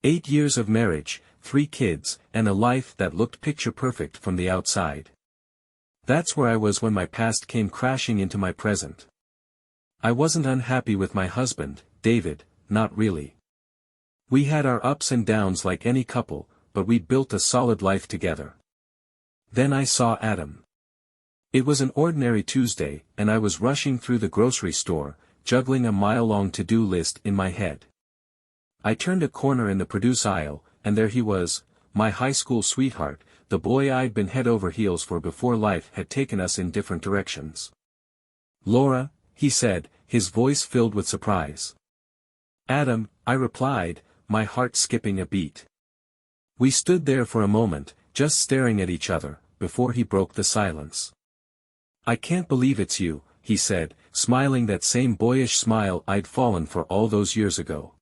8 years of marriage, 3 kids, and a life that looked picture-perfect from the outside. That's where I was when my past came crashing into my present. I wasn't unhappy with my husband, David, not really. We had our ups and downs like any couple, but we built a solid life together. Then I saw Adam. It was an ordinary Tuesday, and I was rushing through the grocery store, juggling a mile-long to-do list in my head. I turned a corner in the produce aisle, and there he was, my high school sweetheart, the boy I'd been head over heels for before life had taken us in different directions. "Laura," he said, his voice filled with surprise. "Adam," I replied, my heart skipping a beat. We stood there for a moment, just staring at each other, before he broke the silence. "I can't believe it's you," he said, smiling that same boyish smile I'd fallen for all those years ago.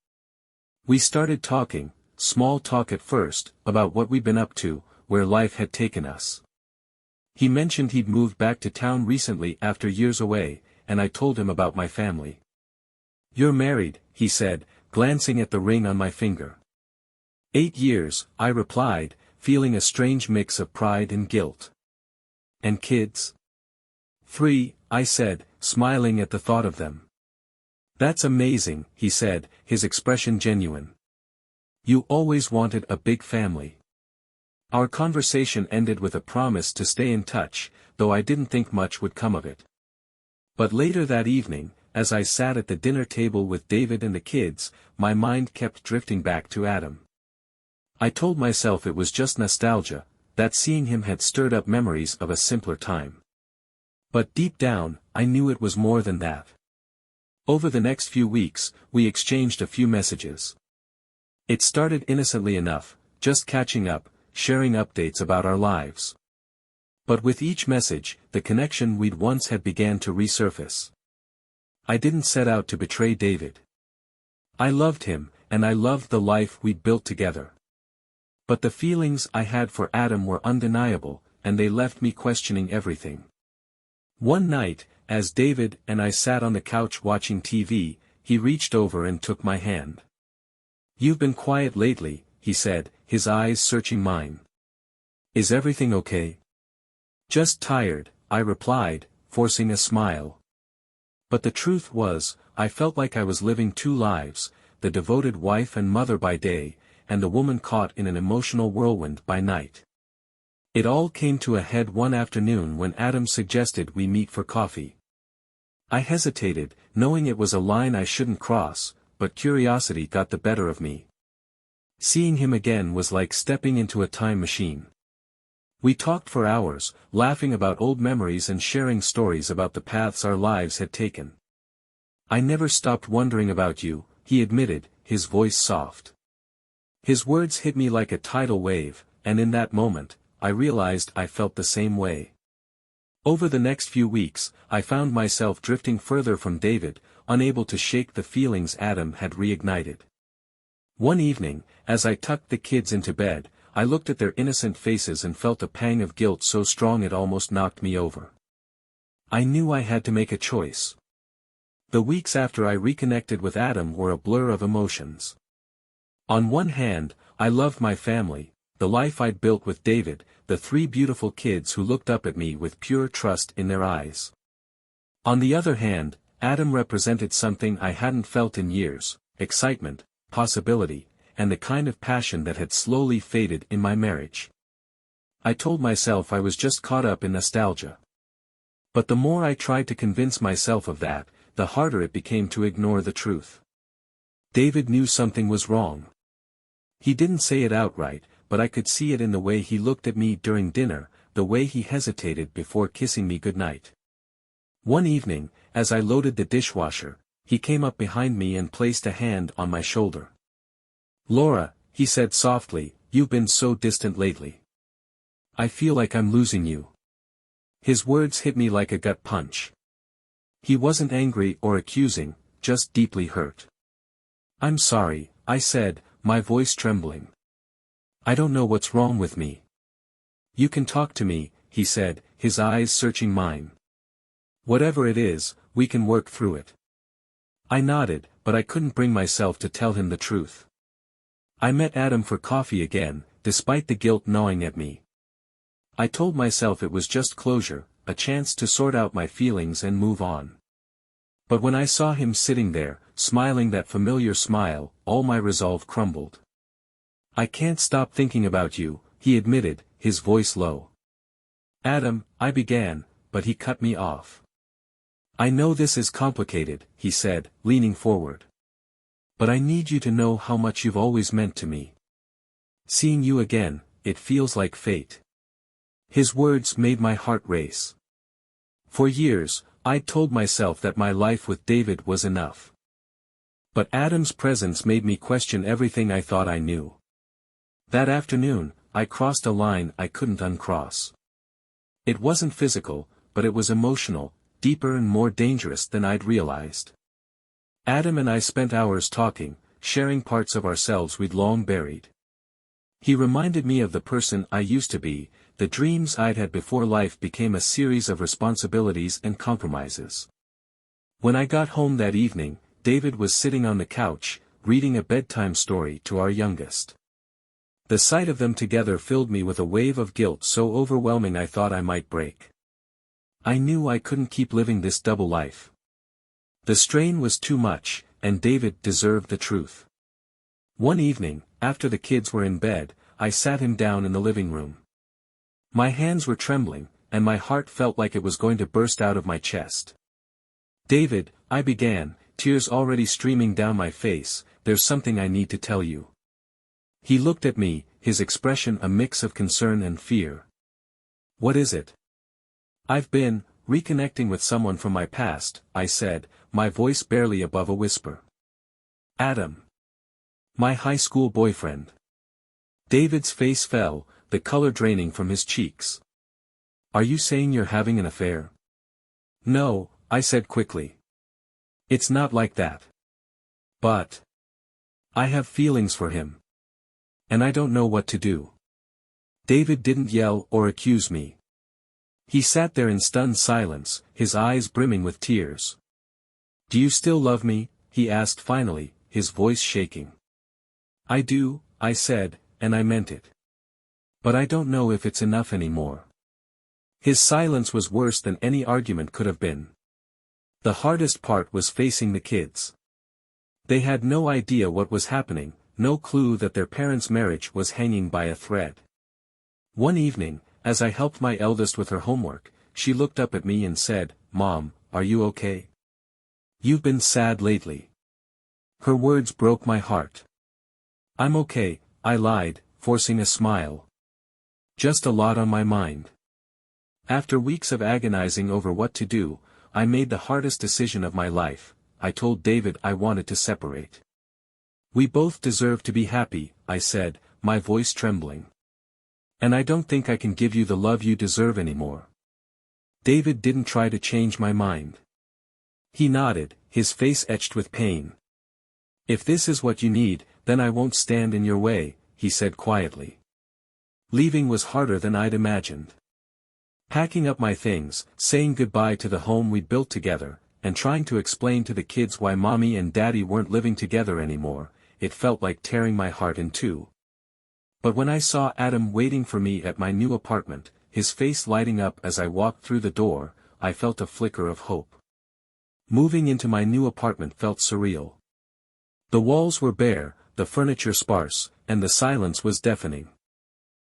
We started talking, small talk at first, about what we'd been up to, where life had taken us. He mentioned he'd moved back to town recently after years away, and I told him about my family. "You're married," he said, glancing at the ring on my finger. 8 years, I replied, feeling a strange mix of pride and guilt. "And kids?" 3, I said, smiling at the thought of them. "That's amazing," he said, his expression genuine. "You always wanted a big family." Our conversation ended with a promise to stay in touch, though I didn't think much would come of it. But later that evening, as I sat at the dinner table with David and the kids, my mind kept drifting back to Adam. I told myself it was just nostalgia, that seeing him had stirred up memories of a simpler time. But deep down, I knew it was more than that. Over the next few weeks, we exchanged a few messages. It started innocently enough, just catching up, sharing updates about our lives. But with each message, the connection we'd once had began to resurface. I didn't set out to betray David. I loved him, and I loved the life we'd built together. But the feelings I had for Adam were undeniable, and they left me questioning everything. One night, as David and I sat on the couch watching TV, he reached over and took my hand. "You've been quiet lately," he said, his eyes searching mine. "Is everything okay?" "Just tired," I replied, forcing a smile. But the truth was, I felt like I was living 2 lives, the devoted wife and mother by day, and the woman caught in an emotional whirlwind by night. It all came to a head one afternoon when Adam suggested we meet for coffee. I hesitated, knowing it was a line I shouldn't cross, but curiosity got the better of me. Seeing him again was like stepping into a time machine. We talked for hours, laughing about old memories and sharing stories about the paths our lives had taken. "I never stopped wondering about you," he admitted, his voice soft. His words hit me like a tidal wave, and in that moment, I realized I felt the same way. Over the next few weeks, I found myself drifting further from David, unable to shake the feelings Adam had reignited. One evening, as I tucked the kids into bed, I looked at their innocent faces and felt a pang of guilt so strong it almost knocked me over. I knew I had to make a choice. The weeks after I reconnected with Adam were a blur of emotions. On one hand, I loved my family, the life I'd built with David, the 3 beautiful kids who looked up at me with pure trust in their eyes. On the other hand, Adam represented something I hadn't felt in years: excitement, possibility, and the kind of passion that had slowly faded in my marriage. I told myself I was just caught up in nostalgia. But the more I tried to convince myself of that, the harder it became to ignore the truth. David knew something was wrong. He didn't say it outright, but I could see it in the way he looked at me during dinner, the way he hesitated before kissing me goodnight. One evening, as I loaded the dishwasher, he came up behind me and placed a hand on my shoulder. "Laura," he said softly, "you've been so distant lately. I feel like I'm losing you." His words hit me like a gut punch. He wasn't angry or accusing, just deeply hurt. "I'm sorry," I said, my voice trembling. "I don't know what's wrong with me." "You can talk to me," he said, his eyes searching mine. "Whatever it is, we can work through it." I nodded, but I couldn't bring myself to tell him the truth. I met Adam for coffee again, despite the guilt gnawing at me. I told myself it was just closure, a chance to sort out my feelings and move on. But when I saw him sitting there, smiling that familiar smile, all my resolve crumbled. "I can't stop thinking about you," he admitted, his voice low. "Adam," I began, but he cut me off. "I know this is complicated," he said, leaning forward. "But I need you to know how much you've always meant to me. Seeing you again, it feels like fate." His words made my heart race. For years, I'd told myself that my life with David was enough. But Adam's presence made me question everything I thought I knew. That afternoon, I crossed a line I couldn't uncross. It wasn't physical, but it was emotional, deeper and more dangerous than I'd realized. Adam and I spent hours talking, sharing parts of ourselves we'd long buried. He reminded me of the person I used to be, the dreams I'd had before life became a series of responsibilities and compromises. When I got home that evening, David was sitting on the couch, reading a bedtime story to our youngest. The sight of them together filled me with a wave of guilt so overwhelming I thought I might break. I knew I couldn't keep living this double life. The strain was too much, and David deserved the truth. One evening, after the kids were in bed, I sat him down in the living room. My hands were trembling, and my heart felt like it was going to burst out of my chest. "David," I began, tears already streaming down my face, "there's something I need to tell you." He looked at me, his expression a mix of concern and fear. "What is it?" "I've been reconnecting with someone from my past," I said, my voice barely above a whisper. "Adam. My high school boyfriend." David's face fell, the color draining from his cheeks. "Are you saying you're having an affair?" "No," I said quickly. "It's not like that. But I have feelings for him. And I don't know what to do." David didn't yell or accuse me. He sat there in stunned silence, his eyes brimming with tears. "Do you still love me?" he asked finally, his voice shaking. "I do," I said, and I meant it. "But I don't know if it's enough anymore." His silence was worse than any argument could have been. The hardest part was facing the kids. They had no idea what was happening, no clue that their parents' marriage was hanging by a thread. One evening, as I helped my eldest with her homework, she looked up at me and said, "Mom, are you okay? You've been sad lately." Her words broke my heart. "I'm okay," I lied, forcing a smile. "Just a lot on my mind." After weeks of agonizing over what to do, I made the hardest decision of my life. I told David I wanted to separate. "We both deserve to be happy," I said, my voice trembling. "And I don't think I can give you the love you deserve anymore." David didn't try to change my mind. He nodded, his face etched with pain. "If this is what you need, then I won't stand in your way," he said quietly. Leaving was harder than I'd imagined. Packing up my things, saying goodbye to the home we'd built together, and trying to explain to the kids why Mommy and Daddy weren't living together anymore, it felt like tearing my heart in two. But when I saw Adam waiting for me at my new apartment, his face lighting up as I walked through the door, I felt a flicker of hope. Moving into my new apartment felt surreal. The walls were bare, the furniture sparse, and the silence was deafening.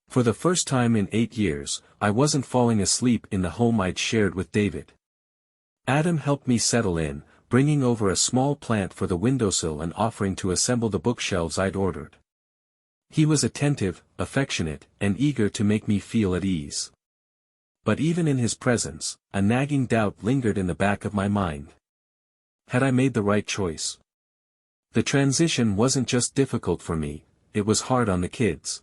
For the first time in 8 years, I wasn't falling asleep in the home I'd shared with David. Adam helped me settle in, bringing over a small plant for the windowsill and offering to assemble the bookshelves I'd ordered. He was attentive, affectionate, and eager to make me feel at ease. But even in his presence, a nagging doubt lingered in the back of my mind. Had I made the right choice? The transition wasn't just difficult for me, it was hard on the kids.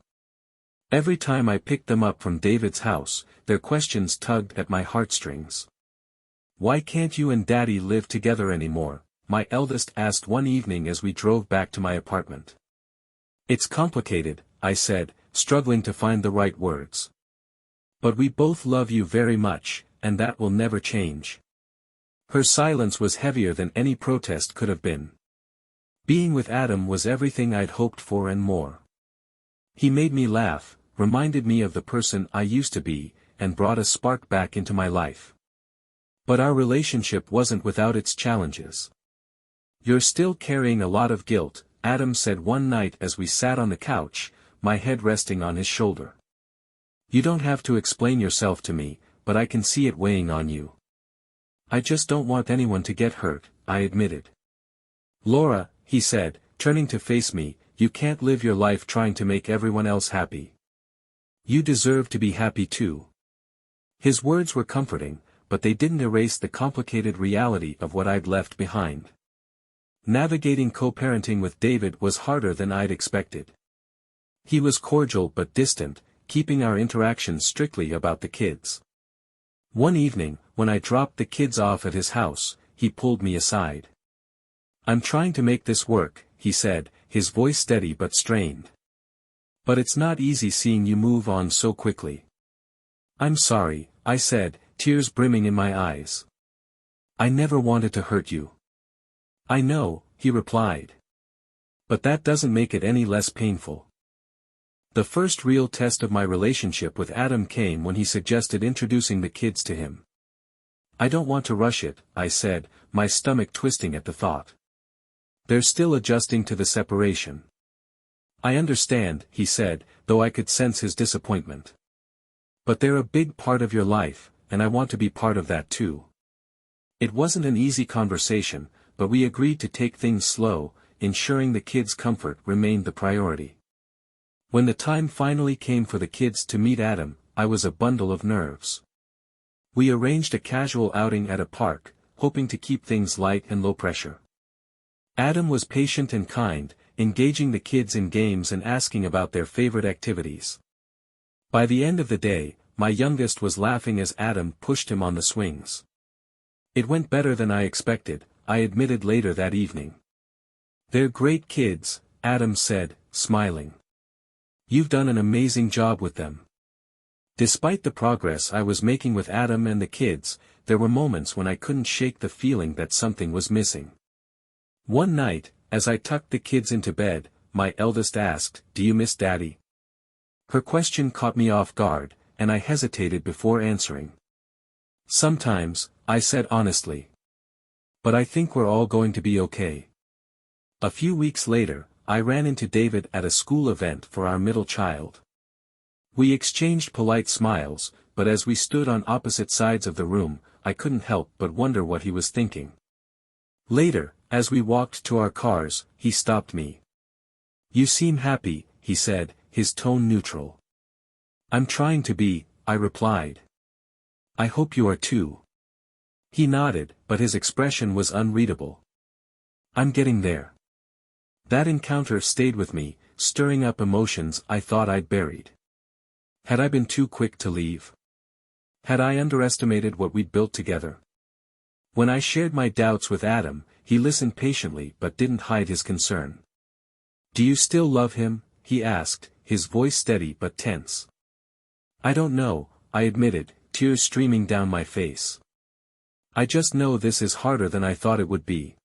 Every time I picked them up from David's house, their questions tugged at my heartstrings. "Why can't you and Daddy live together anymore?" my eldest asked one evening as we drove back to my apartment. "It's complicated," I said, struggling to find the right words. "But we both love you very much, and that will never change." Her silence was heavier than any protest could have been. Being with Adam was everything I'd hoped for and more. He made me laugh, reminded me of the person I used to be, and brought a spark back into my life. But our relationship wasn't without its challenges. "You're still carrying a lot of guilt," Adam said one night as we sat on the couch, my head resting on his shoulder. "You don't have to explain yourself to me, but I can see it weighing on you." "I just don't want anyone to get hurt," I admitted. "Laura," he said, turning to face me, "you can't live your life trying to make everyone else happy. You deserve to be happy too." His words were comforting, but they didn't erase the complicated reality of what I'd left behind. Navigating co-parenting with David was harder than I'd expected. He was cordial but distant, keeping our interactions strictly about the kids. One evening, when I dropped the kids off at his house, he pulled me aside. "I'm trying to make this work," he said, his voice steady but strained. "But it's not easy seeing you move on so quickly." "I'm sorry," I said, tears brimming in my eyes. "I never wanted to hurt you." "I know," he replied. "But that doesn't make it any less painful." The first real test of my relationship with Adam came when he suggested introducing the kids to him. "I don't want to rush it," I said, my stomach twisting at the thought. "They're still adjusting to the separation." "I understand," he said, though I could sense his disappointment. "But they're a big part of your life, and I want to be part of that too." It wasn't an easy conversation, but we agreed to take things slow, ensuring the kids' comfort remained the priority. When the time finally came for the kids to meet Adam, I was a bundle of nerves. We arranged a casual outing at a park, hoping to keep things light and low pressure. Adam was patient and kind, engaging the kids in games and asking about their favorite activities. By the end of the day, my youngest was laughing as Adam pushed him on the swings. "It went better than I expected," I admitted later that evening. "They're great kids," Adam said, smiling. "You've done an amazing job with them." Despite the progress I was making with Adam and the kids, there were moments when I couldn't shake the feeling that something was missing. One night, as I tucked the kids into bed, my eldest asked, "Do you miss Daddy?" Her question caught me off guard, and I hesitated before answering. "Sometimes," I said honestly. "But I think we're all going to be okay." A few weeks later, I ran into David at a school event for our middle child. We exchanged polite smiles, but as we stood on opposite sides of the room, I couldn't help but wonder what he was thinking. Later, as we walked to our cars, he stopped me. "You seem happy," he said, his tone neutral. "I'm trying to be," I replied. "I hope you are too." He nodded, but his expression was unreadable. "I'm getting there." That encounter stayed with me, stirring up emotions I thought I'd buried. Had I been too quick to leave? Had I underestimated what we'd built together? When I shared my doubts with Adam, he listened patiently but didn't hide his concern. "Do you still love him?" he asked, his voice steady but tense. "I don't know," I admitted, tears streaming down my face. "I just know this is harder than I thought it would be."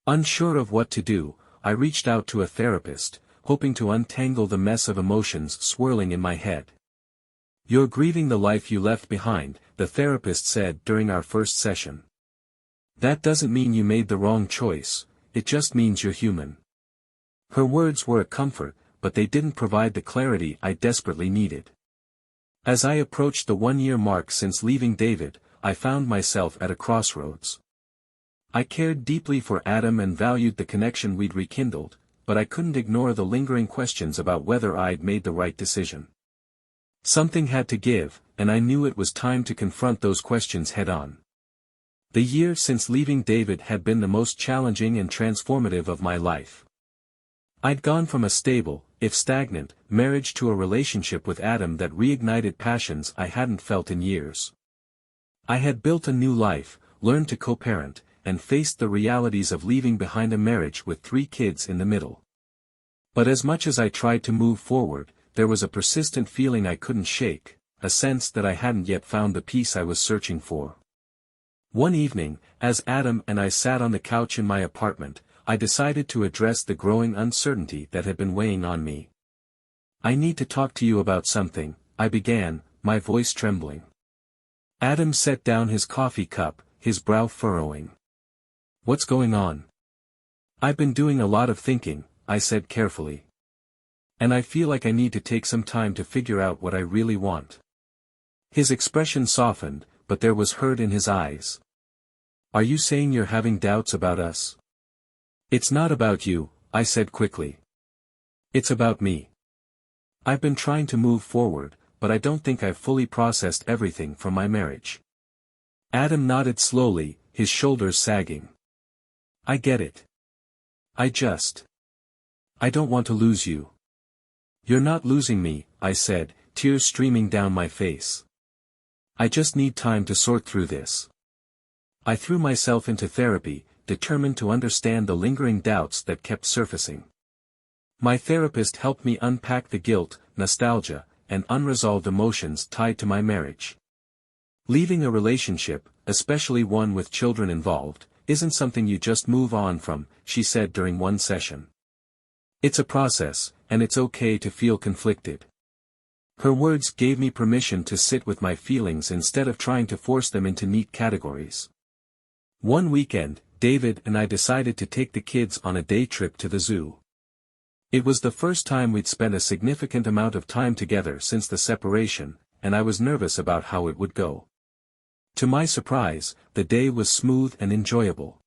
Unsure of what to do, I reached out to a therapist, hoping to untangle the mess of emotions swirling in my head. "You're grieving the life you left behind," the therapist said during our first session. "That doesn't mean you made the wrong choice, it just means you're human." Her words were a comfort, but they didn't provide the clarity I desperately needed. As I approached the 1-year mark since leaving David, I found myself at a crossroads. I cared deeply for Adam and valued the connection we'd rekindled, but I couldn't ignore the lingering questions about whether I'd made the right decision. Something had to give, and I knew it was time to confront those questions head-on. The year since leaving David had been the most challenging and transformative of my life. I'd gone from a stable, if stagnant, marriage to a relationship with Adam that reignited passions I hadn't felt in years. I had built a new life, learned to co-parent, and faced the realities of leaving behind a marriage with 3 kids in the middle. But as much as I tried to move forward, there was a persistent feeling I couldn't shake, a sense that I hadn't yet found the peace I was searching for. One evening, as Adam and I sat on the couch in my apartment, I decided to address the growing uncertainty that had been weighing on me. "I need to talk to you about something," I began, my voice trembling. Adam set down his coffee cup, his brow furrowing. "What's going on?" "I've been doing a lot of thinking," I said carefully. "And I feel like I need to take some time to figure out what I really want." His expression softened, but there was hurt in his eyes. "Are you saying you're having doubts about us?" "It's not about you," I said quickly. "It's about me. I've been trying to move forward, but I don't think I've fully processed everything from my marriage." Adam nodded slowly, his shoulders sagging. "I get it. I don't want to lose you." "You're not losing me," I said, tears streaming down my face. "I just need time to sort through this." I threw myself into therapy, determined to understand the lingering doubts that kept surfacing. My therapist helped me unpack the guilt, nostalgia, and unresolved emotions tied to my marriage. Leaving a relationship, especially one with children involved, isn't something you just move on from, she said during one session. "It's a process, and it's okay to feel conflicted." Her words gave me permission to sit with my feelings instead of trying to force them into neat categories. One weekend, David and I decided to take the kids on a day trip to the zoo. It was the first time we'd spent a significant amount of time together since the separation, and I was nervous about how it would go. To my surprise, the day was smooth and enjoyable.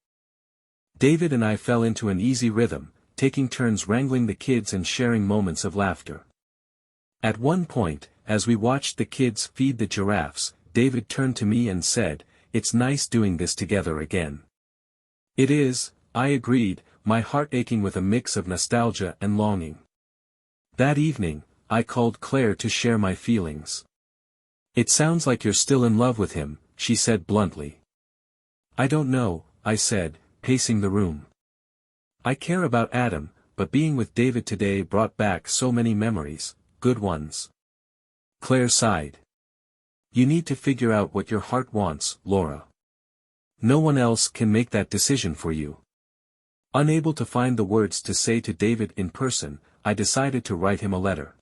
David and I fell into an easy rhythm, taking turns wrangling the kids and sharing moments of laughter. At one point, as we watched the kids feed the giraffes, David turned to me and said, "It's nice doing this together again." "It is," I agreed, my heart aching with a mix of nostalgia and longing. That evening, I called Claire to share my feelings. "It sounds like you're still in love with him," she said bluntly. "I don't know," I said, pacing the room. "I care about Adam, but being with David today brought back so many memories, good ones." Claire sighed. "You need to figure out what your heart wants, Laura. No one else can make that decision for you." Unable to find the words to say to David in person, I decided to write him a letter.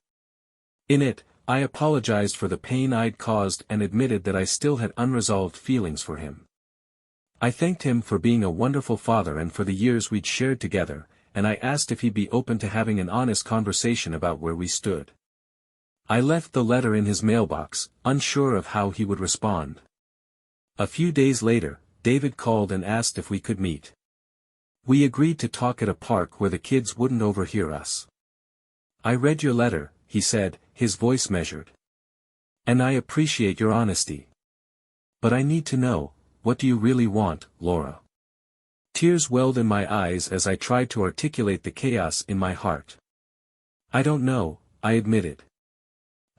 In it, I apologized for the pain I'd caused and admitted that I still had unresolved feelings for him. I thanked him for being a wonderful father and for the years we'd shared together, and I asked if he'd be open to having an honest conversation about where we stood. I left the letter in his mailbox, unsure of how he would respond. A few days later, David called and asked if we could meet. We agreed to talk at a park where the kids wouldn't overhear us. "I read your letter," he said, his voice measured. "And I appreciate your honesty. But I need to know, what do you really want, Laura?" Tears welled in my eyes as I tried to articulate the chaos in my heart. "I don't know," I admitted.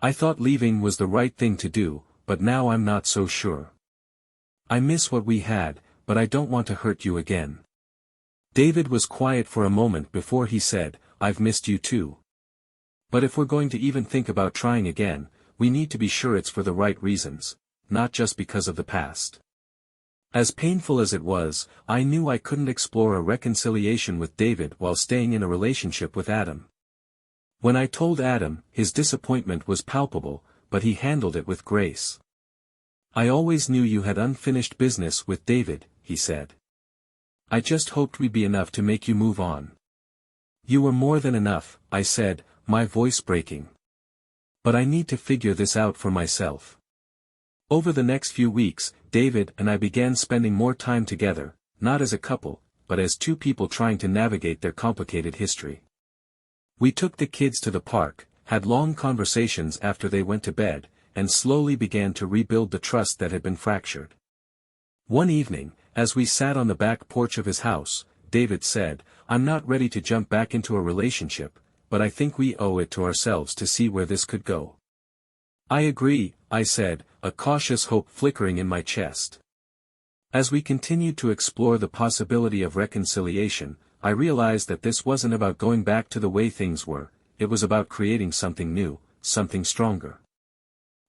"I thought leaving was the right thing to do, but now I'm not so sure. I miss what we had, but I don't want to hurt you again." David was quiet for a moment before he said, "I've missed you too. But if we're going to even think about trying again, we need to be sure it's for the right reasons, not just because of the past." As painful as it was, I knew I couldn't explore a reconciliation with David while staying in a relationship with Adam. When I told Adam, his disappointment was palpable, but he handled it with grace. "I always knew you had unfinished business with David," he said. "I just hoped we'd be enough to make you move on." "You were more than enough," I said, my voice breaking. "But I need to figure this out for myself." Over the next few weeks, David and I began spending more time together, not as a couple, but as two people trying to navigate their complicated history. We took the kids to the park, had long conversations after they went to bed, and slowly began to rebuild the trust that had been fractured. One evening, as we sat on the back porch of his house, David said, "I'm not ready to jump back into a relationship, but I think we owe it to ourselves to see where this could go." "I agree," I said, a cautious hope flickering in my chest. As we continued to explore the possibility of reconciliation, I realized that this wasn't about going back to the way things were, it was about creating something new, something stronger.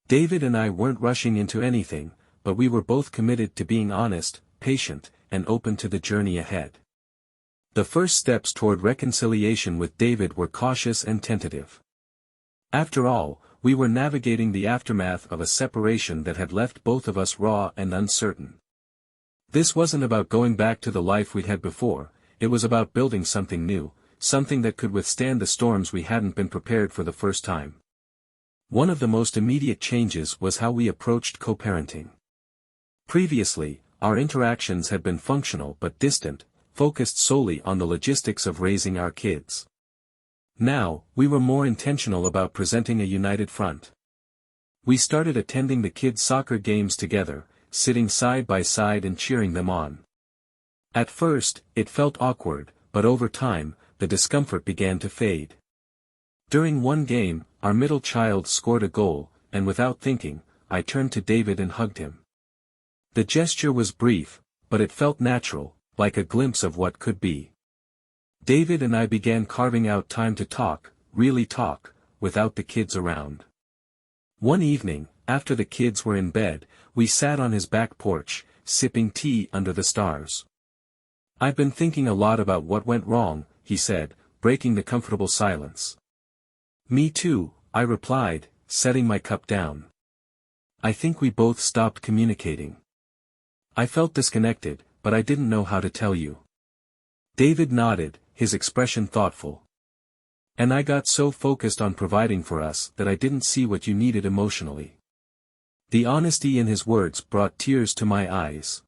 David and I weren't rushing into anything, but we were both committed to being honest, patient, and open to the journey ahead. The first steps toward reconciliation with David were cautious and tentative. After all, we were navigating the aftermath of a separation that had left both of us raw and uncertain. This wasn't about going back to the life we'd had before, it was about building something new, something that could withstand the storms we hadn't been prepared for the first time. One of the most immediate changes was how we approached co-parenting. Previously, our interactions had been functional but distant, focused solely on the logistics of raising our kids. Now, we were more intentional about presenting a united front. We started attending the kids' soccer games together, sitting side by side and cheering them on. At first, it felt awkward, but over time, the discomfort began to fade. During one game, our middle child scored a goal, and without thinking, I turned to David and hugged him. The gesture was brief, but it felt natural, like a glimpse of what could be. David and I began carving out time to talk, really talk, without the kids around. One evening, after the kids were in bed, we sat on his back porch, sipping tea under the stars. "I've been thinking a lot about what went wrong," he said, breaking the comfortable silence. "Me too," I replied, setting my cup down. "I think we both stopped communicating. I felt disconnected, but I didn't know how to tell you." David nodded, his expression thoughtful. "And I got so focused on providing for us that I didn't see what you needed emotionally." The honesty in his words brought tears to my eyes.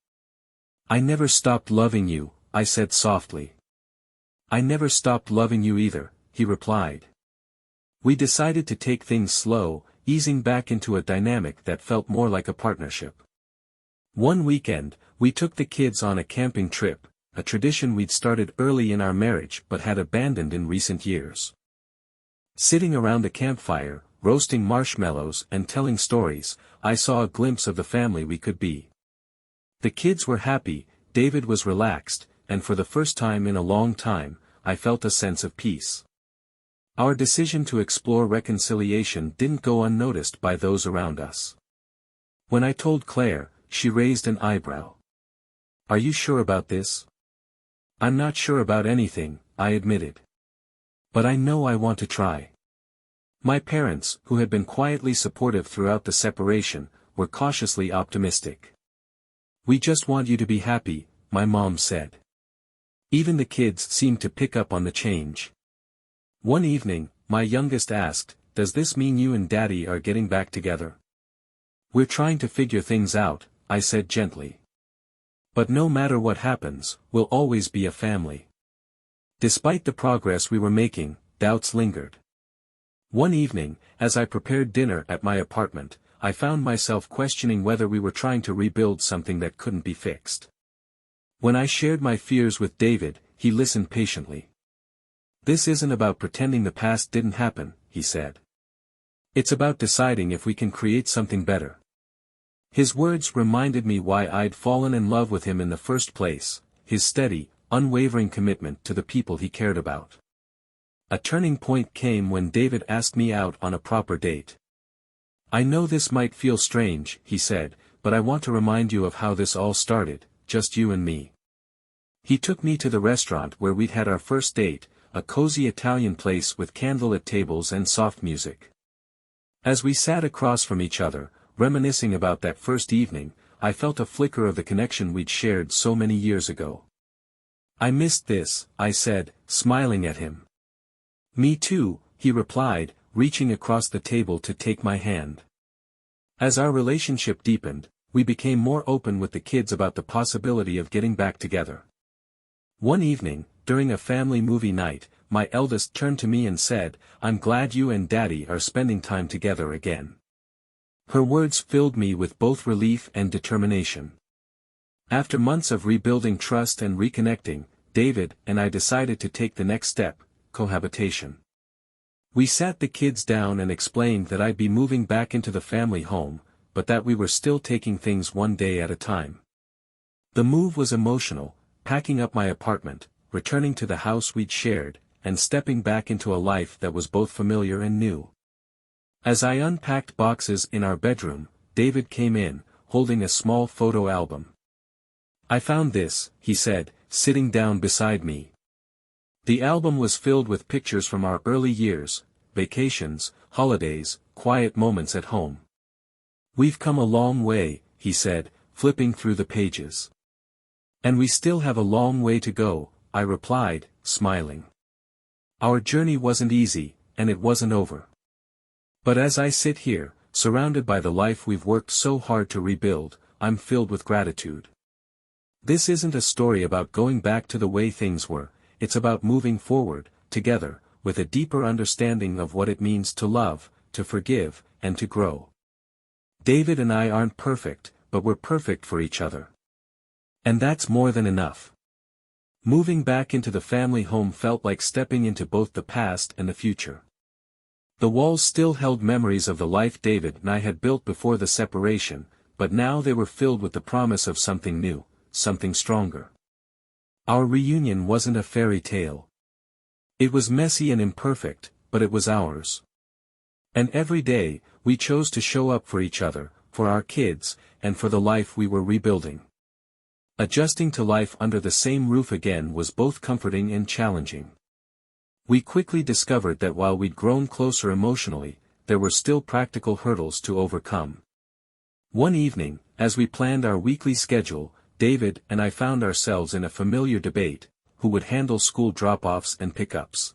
"I never stopped loving you," I said softly. "I never stopped loving you either," he replied. We decided to take things slow, easing back into a dynamic that felt more like a partnership. One weekend, we took the kids on a camping trip, a tradition we'd started early in our marriage but had abandoned in recent years. Sitting around a campfire, roasting marshmallows and telling stories, I saw a glimpse of the family we could be. The kids were happy, David was relaxed, and for the first time in a long time, I felt a sense of peace. Our decision to explore reconciliation didn't go unnoticed by those around us. When I told Claire, she raised an eyebrow. "Are you sure about this?" "I'm not sure about anything," I admitted. "But I know I want to try." My parents, who had been quietly supportive throughout the separation, were cautiously optimistic. "We just want you to be happy," my mom said. Even the kids seemed to pick up on the change. One evening, my youngest asked, "Does this mean you and Daddy are getting back together?" "We're trying to figure things out," I said gently. "But no matter what happens, we'll always be a family." Despite the progress we were making, doubts lingered. One evening, as I prepared dinner at my apartment, I found myself questioning whether we were trying to rebuild something that couldn't be fixed. When I shared my fears with David, he listened patiently. "This isn't about pretending the past didn't happen," he said. "It's about deciding if we can create something better." His words reminded me why I'd fallen in love with him in the first place, his steady, unwavering commitment to the people he cared about. A turning point came when David asked me out on a proper date. "I know this might feel strange," he said, "but I want to remind you of how this all started, just you and me." He took me to the restaurant where we'd had our first date, a cozy Italian place with candlelit tables and soft music. As we sat across from each other, reminiscing about that first evening, I felt a flicker of the connection we'd shared so many years ago. "I missed this," I said, smiling at him. "Me too," he replied, reaching across the table to take my hand. As our relationship deepened, we became more open with the kids about the possibility of getting back together. One evening, during a family movie night, my eldest turned to me and said, "I'm glad you and Daddy are spending time together again." Her words filled me with both relief and determination. After months of rebuilding trust and reconnecting, David and I decided to take the next step, cohabitation. We sat the kids down and explained that I'd be moving back into the family home, but that we were still taking things one day at a time. The move was emotional, packing up my apartment, returning to the house we'd shared, and stepping back into a life that was both familiar and new. As I unpacked boxes in our bedroom, David came in, holding a small photo album. "I found this," he said, sitting down beside me. The album was filled with pictures from our early years, vacations, holidays, quiet moments at home. "We've come a long way," he said, flipping through the pages. "And we still have a long way to go," I replied, smiling. Our journey wasn't easy, and it wasn't over. But as I sit here, surrounded by the life we've worked so hard to rebuild, I'm filled with gratitude. This isn't a story about going back to the way things were, it's about moving forward, together, with a deeper understanding of what it means to love, to forgive, and to grow. David and I aren't perfect, but we're perfect for each other. And that's more than enough. Moving back into the family home felt like stepping into both the past and the future. The walls still held memories of the life David and I had built before the separation, but now they were filled with the promise of something new, something stronger. Our reunion wasn't a fairy tale. It was messy and imperfect, but it was ours. And every day, we chose to show up for each other, for our kids, and for the life we were rebuilding. Adjusting to life under the same roof again was both comforting and challenging. We quickly discovered that while we'd grown closer emotionally, there were still practical hurdles to overcome. One evening, as we planned our weekly schedule, David and I found ourselves in a familiar debate: who would handle school drop-offs and pickups.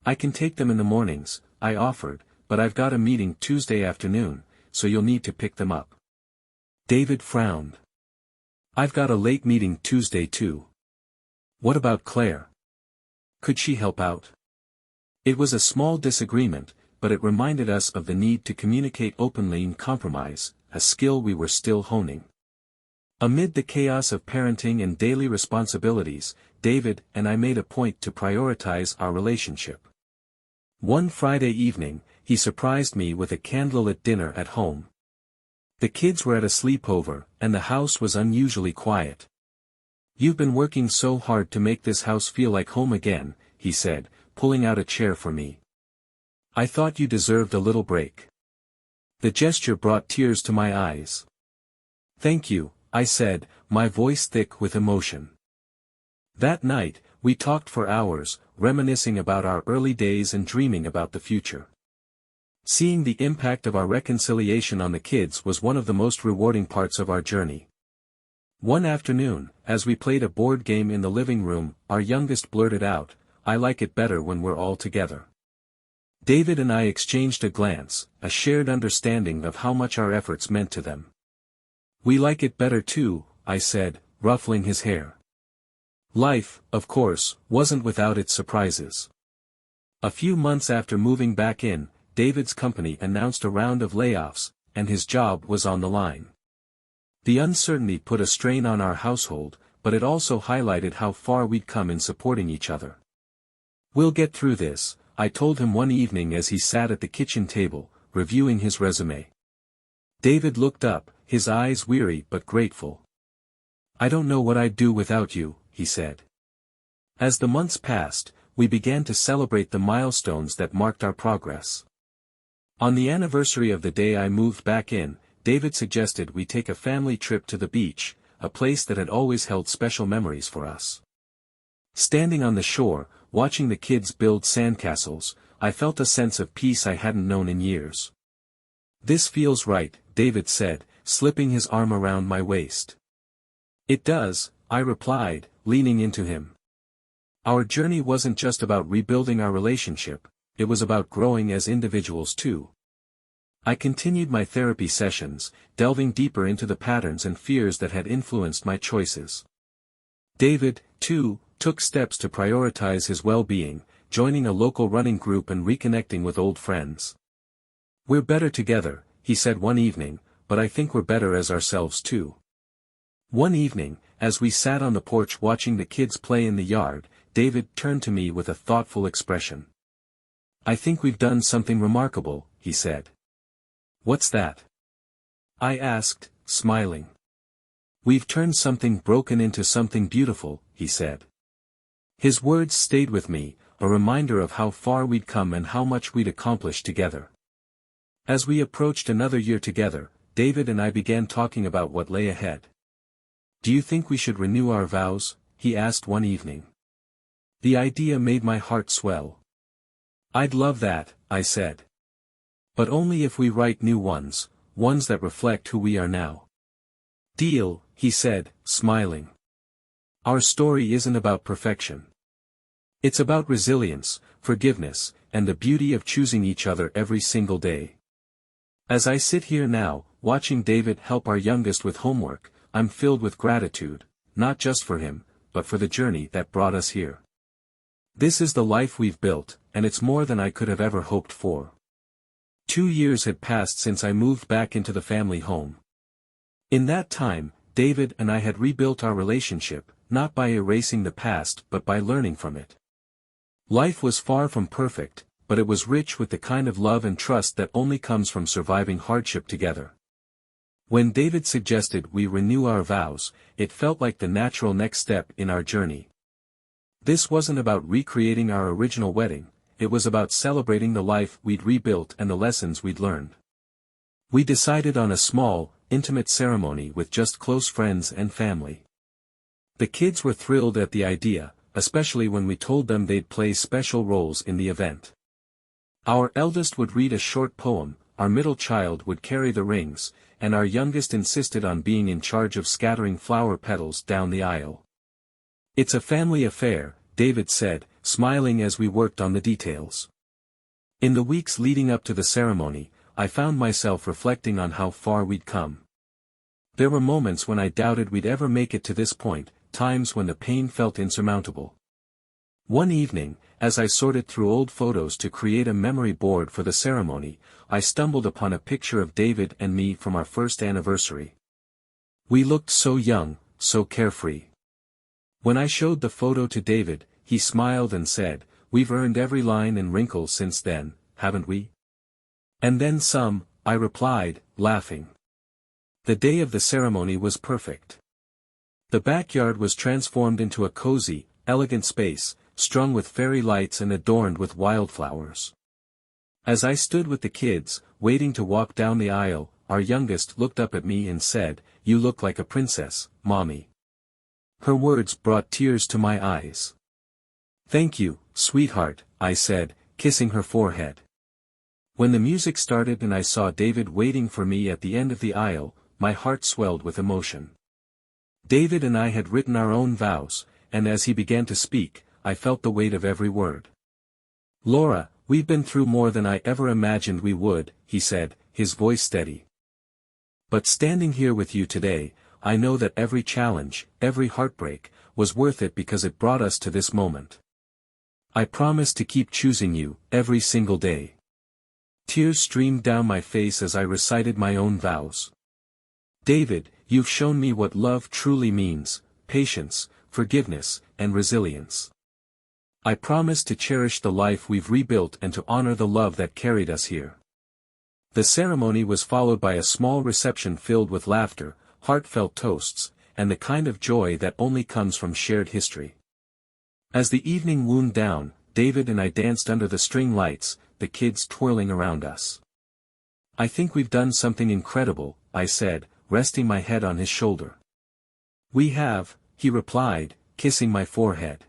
"I can take them in the mornings," I offered, "but I've got a meeting Tuesday afternoon, so you'll need to pick them up." David frowned. "I've got a late meeting Tuesday too." "What about Claire? Could she help out?" It was a small disagreement, but it reminded us of the need to communicate openly and compromise, a skill we were still honing. Amid the chaos of parenting and daily responsibilities, David and I made a point to prioritize our relationship. One Friday evening, he surprised me with a candlelit dinner at home. The kids were at a sleepover, and the house was unusually quiet. "You've been working so hard to make this house feel like home again," he said, pulling out a chair for me. "I thought you deserved a little break." The gesture brought tears to my eyes. "Thank you," I said, my voice thick with emotion. That night, we talked for hours, reminiscing about our early days and dreaming about the future. Seeing the impact of our reconciliation on the kids was one of the most rewarding parts of our journey. One afternoon, as we played a board game in the living room, our youngest blurted out, "I like it better when we're all together." David and I exchanged a glance, a shared understanding of how much our efforts meant to them. "We like it better too," I said, ruffling his hair. Life, of course, wasn't without its surprises. A few months after moving back in, David's company announced a round of layoffs, and his job was on the line. The uncertainty put a strain on our household, but it also highlighted how far we'd come in supporting each other. "We'll get through this," I told him one evening as he sat at the kitchen table, reviewing his resume. David looked up, his eyes weary but grateful. "I don't know what I'd do without you," he said. As the months passed, we began to celebrate the milestones that marked our progress. On the anniversary of the day I moved back in, David suggested we take a family trip to the beach, a place that had always held special memories for us. Standing on the shore, watching the kids build sandcastles, I felt a sense of peace I hadn't known in years. "This feels right," David said, slipping his arm around my waist. "It does," I replied, leaning into him. Our journey wasn't just about rebuilding our relationship, it was about growing as individuals too. I continued my therapy sessions, delving deeper into the patterns and fears that had influenced my choices. David, too, took steps to prioritize his well-being, joining a local running group and reconnecting with old friends. "We're better together," he said one evening, "but I think we're better as ourselves too." One evening, as we sat on the porch watching the kids play in the yard, David turned to me with a thoughtful expression. "I think we've done something remarkable," he said. "What's that?" I asked, smiling. "We've turned something broken into something beautiful," he said. His words stayed with me, a reminder of how far we'd come and how much we'd accomplished together. As we approached another year together, David and I began talking about what lay ahead. "Do you think we should renew our vows?" he asked one evening. The idea made my heart swell. I'd love that, I said. But only if we write new ones, ones that reflect who we are now. Deal, he said, smiling. Our story isn't about perfection. It's about resilience, forgiveness, and the beauty of choosing each other every single day. As I sit here now, watching David help our youngest with homework, I'm filled with gratitude, not just for him, but for the journey that brought us here. This is the life we've built, and it's more than I could have ever hoped for. 2 years had passed since I moved back into the family home. In that time, David and I had rebuilt our relationship, not by erasing the past but by learning from it. Life was far from perfect, but it was rich with the kind of love and trust that only comes from surviving hardship together. When David suggested we renew our vows, it felt like the natural next step in our journey. This wasn't about recreating our original wedding, it was about celebrating the life we'd rebuilt and the lessons we'd learned. We decided on a small, intimate ceremony with just close friends and family. The kids were thrilled at the idea, especially when we told them they'd play special roles in the event. Our eldest would read a short poem, our middle child would carry the rings, and our youngest insisted on being in charge of scattering flower petals down the aisle. It's a family affair, David said, smiling as we worked on the details. In the weeks leading up to the ceremony, I found myself reflecting on how far we'd come. There were moments when I doubted we'd ever make it to this point, times when the pain felt insurmountable. One evening, as I sorted through old photos to create a memory board for the ceremony, I stumbled upon a picture of David and me from our first anniversary. We looked so young, so carefree. When I showed the photo to David, he smiled and said, "We've earned every line and wrinkle since then, haven't we?" "And then some," I replied, laughing. The day of the ceremony was perfect. The backyard was transformed into a cozy, elegant space, strung with fairy lights and adorned with wildflowers. As I stood with the kids, waiting to walk down the aisle, our youngest looked up at me and said, "You look like a princess, Mommy." Her words brought tears to my eyes. "Thank you, sweetheart," I said, kissing her forehead. When the music started and I saw David waiting for me at the end of the aisle, my heart swelled with emotion. David and I had written our own vows, and as he began to speak, I felt the weight of every word. "Laura, we've been through more than I ever imagined we would," he said, his voice steady. "But standing here with you today, I know that every challenge, every heartbreak, was worth it because it brought us to this moment. I promise to keep choosing you, every single day." Tears streamed down my face as I recited my own vows. "David, you've shown me what love truly means, patience, forgiveness, and resilience. I promise to cherish the life we've rebuilt and to honor the love that carried us here." The ceremony was followed by a small reception filled with laughter, heartfelt toasts, and the kind of joy that only comes from shared history. As the evening wound down, David and I danced under the string lights, the kids twirling around us. "I think we've done something incredible," I said, resting my head on his shoulder. "We have," he replied, kissing my forehead.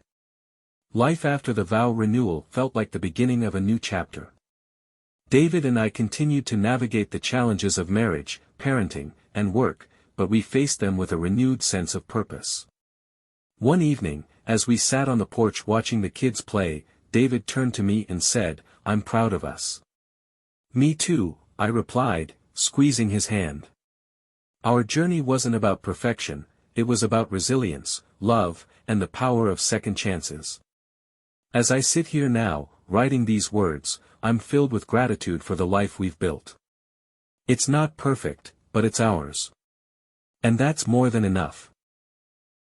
Life after the vow renewal felt like the beginning of a new chapter. David and I continued to navigate the challenges of marriage, parenting, and work, but we faced them with a renewed sense of purpose. One evening, as we sat on the porch watching the kids play, David turned to me and said, "I'm proud of us." "Me too," I replied, squeezing his hand. Our journey wasn't about perfection, it was about resilience, love, and the power of second chances. As I sit here now, writing these words, I'm filled with gratitude for the life we've built. It's not perfect, but it's ours. And that's more than enough.